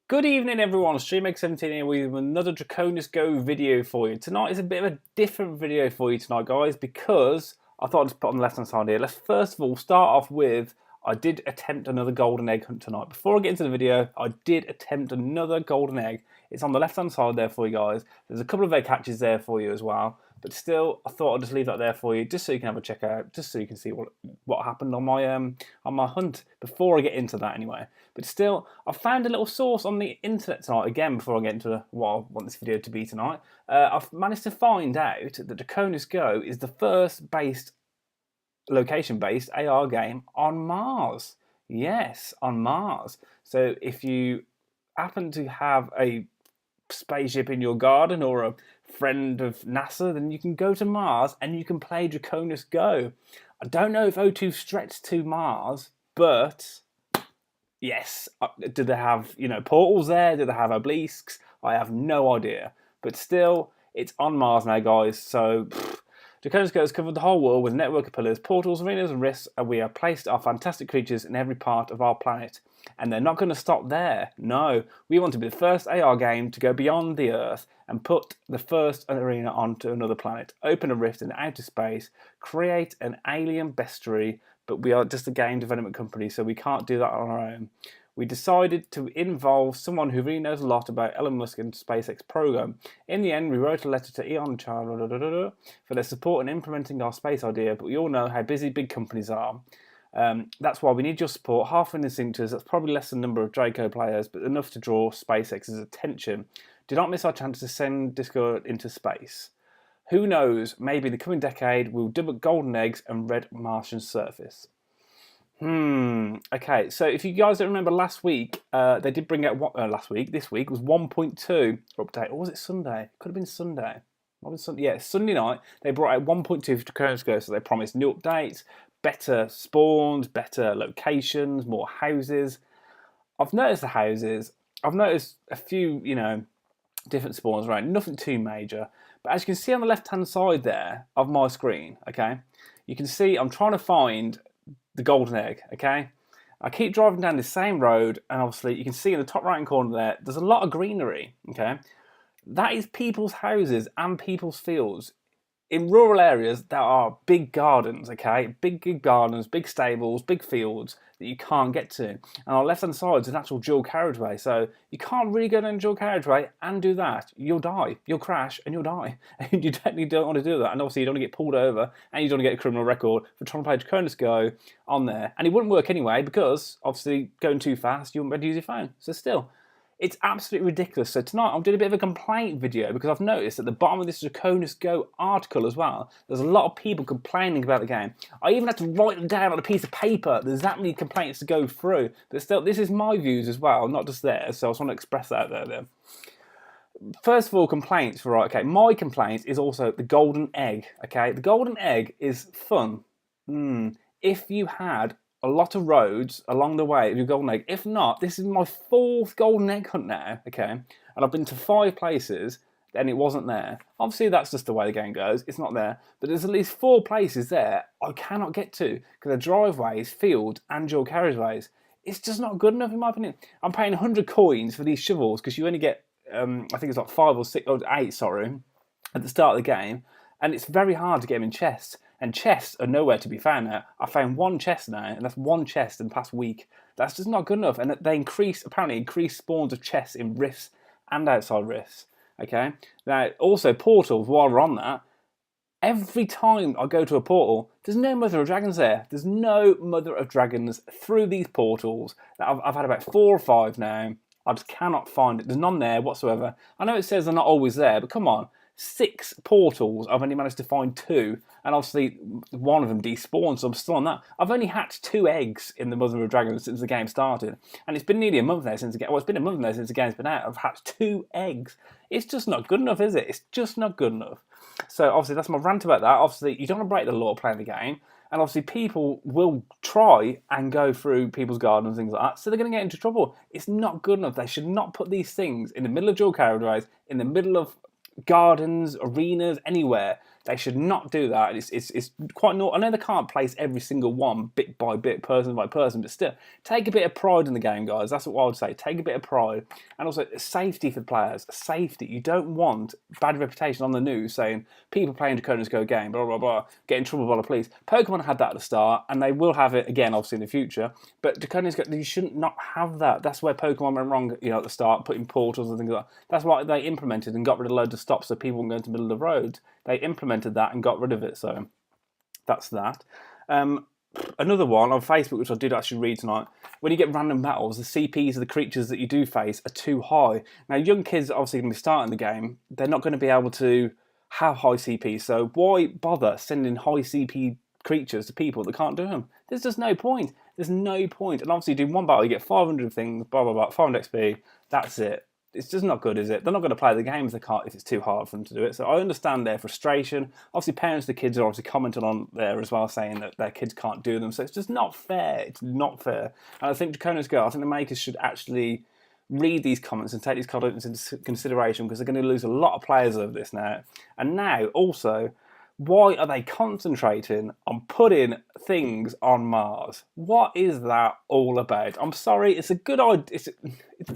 Good evening everyone, StreamX17 here with another Draconius Go video for you. Tonight is a bit of a different video for you tonight, guys, because I thought I'd just put on the left hand side here. Let's first of all start off with, I did attempt another golden egg hunt tonight. Before I get into the video, I did attempt another golden egg. It's on the left hand side there for you guys. There's a couple of egg hatches there for you as well. But still, I thought I'd just leave that there for you, just so you can have a check out, just so you can see what happened on my hunt before I get into that anyway. But still, I found a little source on the internet tonight again before I get into what I want this video to be tonight. I've managed to find out that Draconius Go is the first location-based AR game on Mars. Yes, on Mars. So if you happen to have a spaceship in your garden or a friend of NASA, then you can go to Mars and you can play Draconius Go. I don't know if O2 stretched to Mars, but yes, do they have portals there? Do they have obelisks? I have no idea, but still, it's on Mars now, guys. So Draconius Go has covered the whole world with a network of pillars, portals, arenas, and rifts, and we have placed our fantastic creatures in every part of our planet. And they're not going to stop there. No, we want to be the first AR game to go beyond the Earth and put the first arena onto another planet, open a rift in outer space, create an alien bestiary, but we are just a game development company, so we can't do that on our own. We decided to involve someone who really knows a lot about Elon Musk and SpaceX program. In the end, we wrote a letter to Elon for their support in implementing our space idea, but we all know how busy big companies are. That's why we need your support. Half in the signatures, that's probably less than the number of Draco players, but enough to draw SpaceX's attention. Do not miss our chance to send Discord into space. Who knows, maybe in the coming decade we'll double golden eggs and red Martian surface. Okay, so if you guys don't remember last week, they did bring out this week was 1.2 update, or was it Sunday? Could have been Sunday. Yeah, Sunday night they brought out 1.2 for Draconius Go, so they promised new updates, better spawns, better locations, more houses. I've noticed the houses. I've noticed a few, different spawns around. Nothing too major, but as you can see on the left-hand side there of my screen, okay, you can see I'm trying to find the golden egg, okay? I keep driving down the same road, and obviously you can see in the top right-hand corner there, there's a lot of greenery, okay? That is people's houses and people's fields. In rural areas, there are big gardens, okay? Big gardens, big stables, big fields that you can't get to. And on the left-hand side is an actual dual carriageway, so you can't really go down a dual carriageway and do that. You'll die. You'll crash and you'll die. And you definitely don't want to do that. And obviously you don't want to get pulled over and you don't want to get a criminal record for trying to play Draconius Go on there. And it wouldn't work anyway because, obviously, going too fast, you wouldn't be able to use your phone. So still, it's absolutely ridiculous. So tonight I'm doing a bit of a complaint video because I've noticed at the bottom of this Draconius Go article as well, there's a lot of people complaining about the game. I even had to write them down on a piece of paper. There's that many complaints to go through. But still, this is my views as well, not just theirs. So I just want to express that there. First of all, complaints, right? Okay, my complaint is also the golden egg. Okay, the golden egg is fun. If you had a lot of roads along the way of your golden egg. If not, this is my 4th golden egg hunt now, okay? And I've been to 5 places and it wasn't there. Obviously, that's just the way the game goes. It's not there. But there's at least 4 places there I cannot get to because they're driveways, fields, and dual carriageways. It's just not good enough in my opinion. I'm paying 100 coins for these shovels because you only get, I think it's like 5 or 6, or 8, sorry, at the start of the game. And it's very hard to get them in chests. And chests are nowhere to be found now. I found 1 chest now, and that's 1 chest in the past week. That's just not good enough. And they apparently increase spawns of chests in rifts and outside rifts. Okay? Now, also portals, while we're on that, every time I go to a portal, there's no Mother of Dragons there. There's no Mother of Dragons through these portals. I've had about 4 or 5 now. I just cannot find it. There's none there whatsoever. I know it says they're not always there, but come on. 6 portals, I've only managed to find 2, and obviously one of them despawned, so I'm still on that. I've only hatched 2 eggs in the Mother of Dragons since the game started, and it's been nearly a month now since the game. Well, it's been a month now since the game's been out. I've hatched 2 eggs. It's just not good enough, is it? It's just not good enough. So obviously that's my rant about that. Obviously you don't want to break the law playing the game, and obviously people will try and go through people's gardens and things like that, so they're going to get into trouble. It's not good enough. They should not put these things in the middle of dual carriageways, in the middle of gardens, arenas, anywhere. They should not do that. It's quite not. I know they can't place every single one bit by bit, person by person, but still, take a bit of pride in the game, guys. That's what I would say. Take a bit of pride, and also safety for the players. Safety. You don't want bad reputation on the news saying people playing Draconius Go game, blah blah blah, get in trouble by the police. Pokemon had that at the start, and they will have it again, obviously in the future. But Draconius Go, you shouldn't not have that. That's where Pokemon went wrong, at the start, putting portals and things like that. That's why they implemented and got rid of loads of stops so people wouldn't go into the middle of the road. They implemented that and got rid of it, so that's that. Another one on Facebook, which I did actually read tonight, when you get random battles, the CPs of the creatures that you do face are too high. Now, young kids are obviously going to be starting the game. They're not going to be able to have high CPs, so why bother sending high CP creatures to people that can't do them? There's just no point. There's no point. And obviously, you do one battle, you get 500 things, blah, blah, blah, 500 XP, that's it. It's just not good, is it? They're not going to play the game if it's too hard for them to do it. So I understand their frustration. Obviously, parents of the kids are obviously commenting on there as well, saying that their kids can't do them. So it's just not fair. It's not fair. And I think Draconius Go, I think the makers should actually read these comments and take these comments into consideration, because they're going to lose a lot of players over this now. And now, also, why are they concentrating on putting things on Mars? What is that all about? I'm sorry, it's a good idea.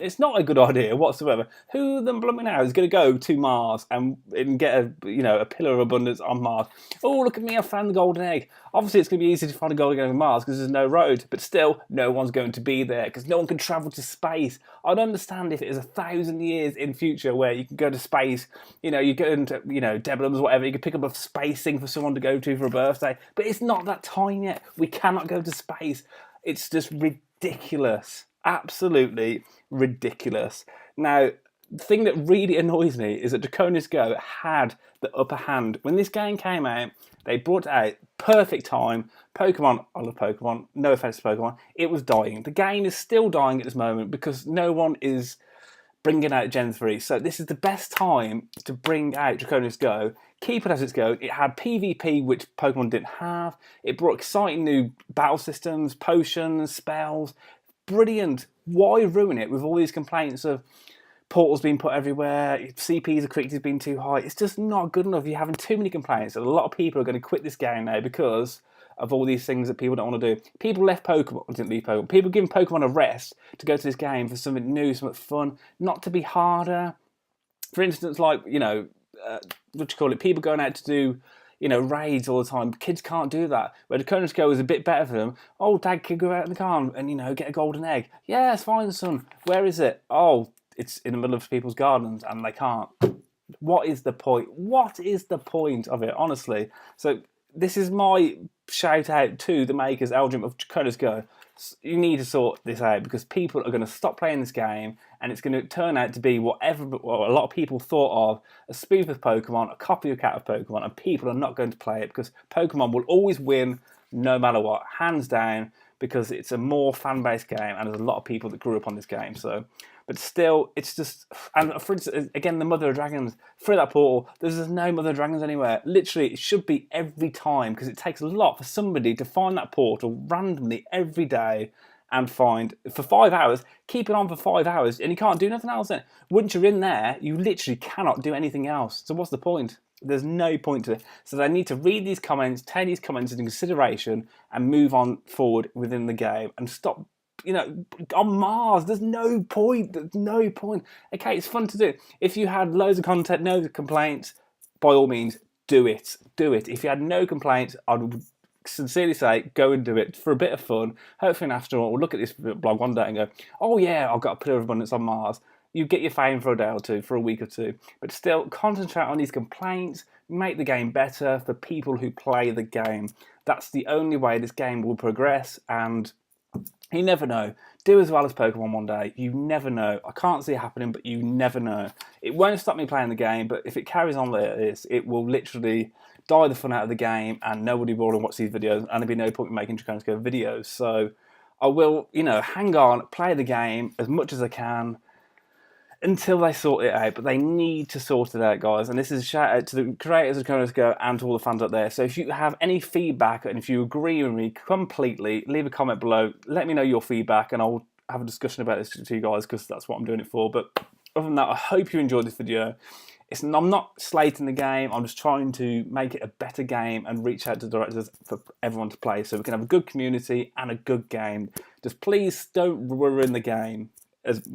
It's not a good idea whatsoever. Who the blooming hell is going to go to Mars and get a pillar of abundance on Mars? Oh, look at me, I found the golden egg. Obviously, it's going to be easy to find a golden egg on Mars because there's no road, but still, no one's going to be there because no one can travel to space. I'd understand if it is 1,000 years in future where you can go to space, you go into, Debenhams or whatever, you can pick up a space thing for someone to go to for a birthday, but it's not that time yet. We cannot go to space. It's just ridiculous. Absolutely ridiculous. Now, the thing that really annoys me is that Draconius Go had the upper hand. When this game came out, they brought it out, perfect time. Pokemon, I love Pokemon, no offense to Pokemon, it was dying. The game is still dying at this moment because no one is bringing out Gen 3. So this is the best time to bring out Draconius Go. Keep it as it's going. It had PvP, which Pokemon didn't have. It brought exciting new battle systems, potions, spells. Brilliant. Why ruin it with all these complaints of portals being put everywhere, CPs of creatures being too high? It's just not good enough. You're having too many complaints, and a lot of people are going to quit this game now because of all these things that people don't want to do. People left Pokemon, didn't leave Pokemon. People giving Pokemon a rest to go to this game for something new, something fun, not to be harder. For instance, like, people going out to do raids all the time. Kids can't do that. Where Draconius Go is a bit better for them. Oh, Dad can go out in the car and, get a golden egg. Yeah, it's fine, son. Where is it? Oh, it's in the middle of people's gardens and they can't. What is the point? What is the point of it, honestly? So this is my shout out to the makers, Eldrim, of Draconius Go. You need to sort this out because people are going to stop playing this game and it's going to turn out to be what a lot of people thought of, a spoof of Pokemon, a copy of Pokemon, and people are not going to play it because Pokemon will always win no matter what, hands down, because it's a more fan-based game and there's a lot of people that grew up on this game. So, but still, it's just, and for instance, again, the Mother of Dragons, through that portal, there's no Mother of Dragons anywhere. Literally, it should be every time, because it takes a lot for somebody to find that portal randomly every day and find, for 5 hours, keep it on for 5 hours, and you can't do nothing else then. Once you're in there, you literally cannot do anything else. So what's the point? There's no point to it. So they need to read these comments, take these comments into consideration, and move on forward within the game and stop. On Mars, there's no point. There's no point. Okay, it's fun to do. If you had loads of content, no complaints, by all means, do it. Do it. If you had no complaints, I would sincerely say, go and do it for a bit of fun. Hopefully, an astronaut will look at this blog one day and go, oh yeah, I've got a pillar of abundance on Mars. You get your fame for a day or two, for a week or two. But still, concentrate on these complaints, make the game better for people who play the game. That's the only way this game will progress, and you never know. Do as well as Pokemon one day. You never know. I can't see it happening, but you never know. It won't stop me playing the game, but if it carries on like this, it will literally die the fun out of the game, and nobody will want to watch these videos, and there'll be no point in making Draconius Go videos. So I will, hang on, play the game as much as I can until they sort it out. But they need to sort it out, guys. And this is a shout out to the creators of Draconius Go and to all the fans out there. So if you have any feedback and if you agree with me completely, leave a comment below. Let me know your feedback and I'll have a discussion about this to you guys, because that's what I'm doing it for. But other than that, I hope you enjoyed this video. I'm not slating the game. I'm just trying to make it a better game and reach out to directors for everyone to play, so we can have a good community and a good game. Just please don't ruin the game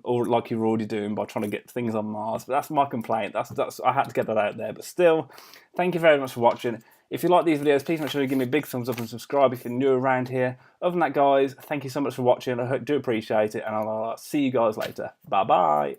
or like you're already doing by trying to get things on Mars. But that's my complaint. That's I had to get that out there. But still, thank you very much for watching. If you like these videos, please make sure you give me a big thumbs up and subscribe if you're new around here. Other than that, guys, thank you so much for watching. I do appreciate it, and I'll see you guys later. Bye bye.